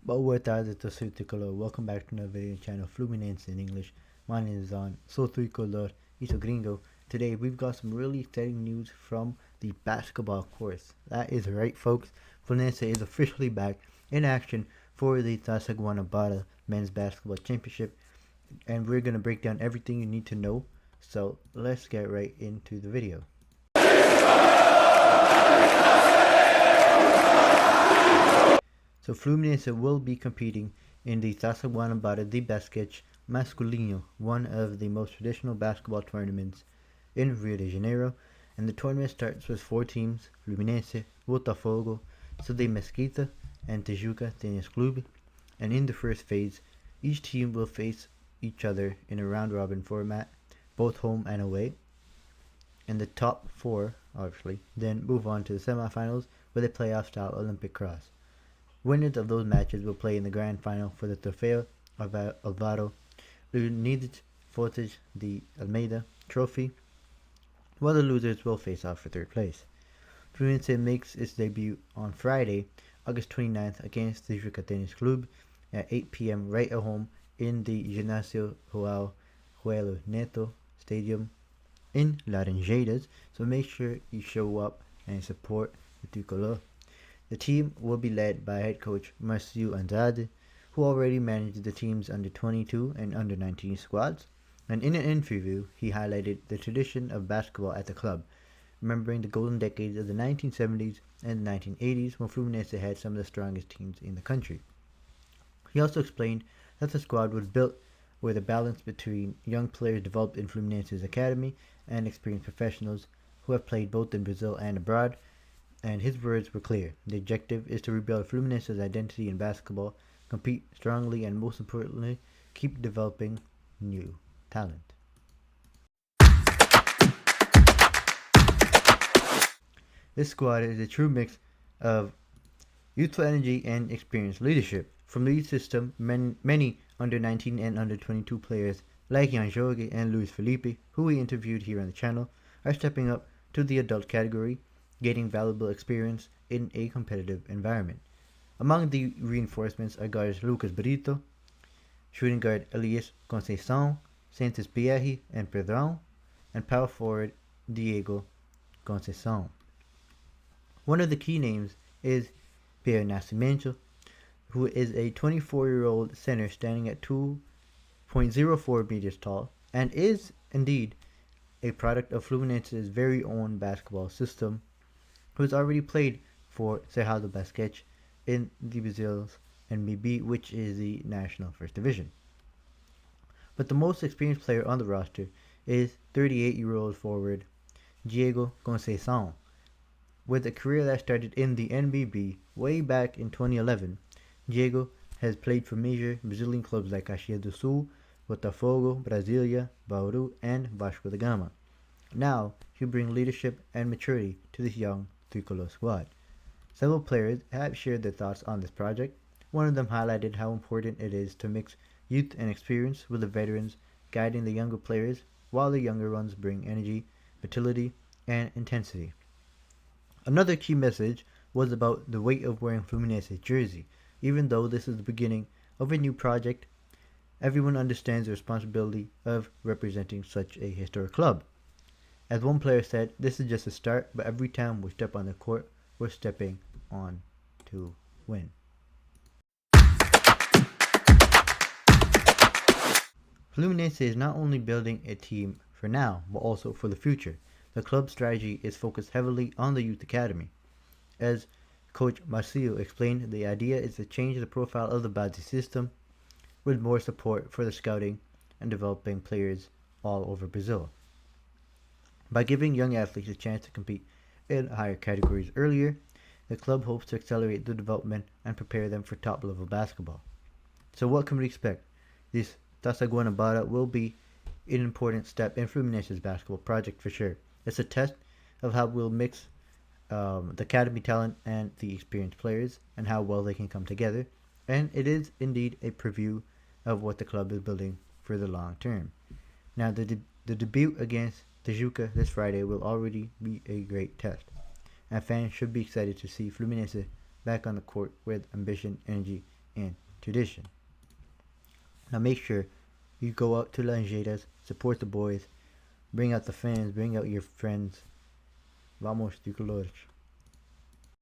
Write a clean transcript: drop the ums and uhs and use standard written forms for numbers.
Boa tarde, torcedor tricolor. Welcome back to another video channel, Fluminense in English. My name is on Sou Tricolor, Ito Gringo. Today we've got some really exciting news from the basketball course. That is right, folks. Fluminense is officially back in action for the Taça Guanabara Men's Basketball Championship, and we're going to break down everything you need to know. So let's get right into the video. So Fluminense will be competing in the Taça Guanabara de Basquete Masculino, one of the most traditional basketball tournaments in Rio de Janeiro, and the tournament starts with 4 teams: Fluminense, Botafogo, Sede Mesquita, and Tijuca Tennis Club. And in the first phase, each team will face each other in a round-robin format, both home and away. And the top 4, obviously, then move on to the semifinals with a playoff-style Olympic cross. Winners of those matches will play in the grand final for the Trofeo Alvaro Leonidas Fortes de Almeida trophy, while the losers will face off for 3rd place. Fluminense makes its debut on Friday, August 29th against the Tijuca Tennis Club at 8 p.m. right at home in the Ginásio Joelho Neto Stadium in Laranjeiras, so make sure you show up and support the Tricolor. The team will be led by head coach Marcio Andrade, who already managed the team's under-22 and under-19 squads, and in an interview he highlighted the tradition of basketball at the club, remembering the golden decades of the 1970s and the 1980s when Fluminense had some of the strongest teams in the country. He also explained that the squad was built with a balance between young players developed in Fluminense's academy and experienced professionals who have played both in Brazil and abroad. And his words were clear: the objective is to rebuild Fluminense's identity in basketball, compete strongly, and most importantly, keep developing new talent. This squad is a true mix of youthful energy and experienced leadership. From the youth system, many under-19 and under-22 players like Jan Jorge and Luis Felipe, who we interviewed here on the channel, are stepping up to the adult category, gaining valuable experience in a competitive environment. Among the reinforcements are guards Lucas Brito, shooting guard Elias Conceição, Santos Pierre and Pedrão, and power forward Diego Conceição. One of the key names is Pierre Nascimento, who is a 24-year-old center standing at 2.04 meters tall, and is indeed a product of Fluminense's very own basketball system, who has already played for Cerrado Basquete in the Brazil's NBB, which is the national first division. But the most experienced player on the roster is 38-year-old forward Diego Conceição. With a career that started in the NBB way back in 2011, Diego has played for major Brazilian clubs like Caxias do Sul, Botafogo, Brasília, Bauru, and Vasco da Gama. Now, he'll bring leadership and maturity to this young Tricolor squad. Several players have shared their thoughts on this project. One of them highlighted how important it is to mix youth and experience with the veterans guiding the younger players, while the younger ones bring energy, vitality, and intensity. Another key message was about the weight of wearing Fluminense's jersey. Even though this is the beginning of a new project, everyone understands the responsibility of representing such a historic club. As one player said, this is just a start, but every time we step on the court, we're stepping on to win. Fluminense is not only building a team for now, but also for the future. The club's strategy is focused heavily on the youth academy. As Coach Marcio explained, the idea is to change the profile of the base system with more support for the scouting and developing players all over Brazil. By giving young athletes a chance to compete in higher categories earlier, the club hopes to accelerate the development and prepare them for top-level basketball. So what can we expect? This Taça Guanabara will be an important step in Fluminense's basketball project for sure. It's a test of how we'll mix the academy talent and the experienced players, and how well they can come together. And it is indeed a preview of what the club is building for the long term. Now, the debut against Tijuca this Friday will already be a great test, and fans should be excited to see Fluminense back on the court with ambition, energy, and tradition. Now make sure you go out to Lanjeiras, support the boys, bring out the fans, bring out your friends. Vamos, tricolores.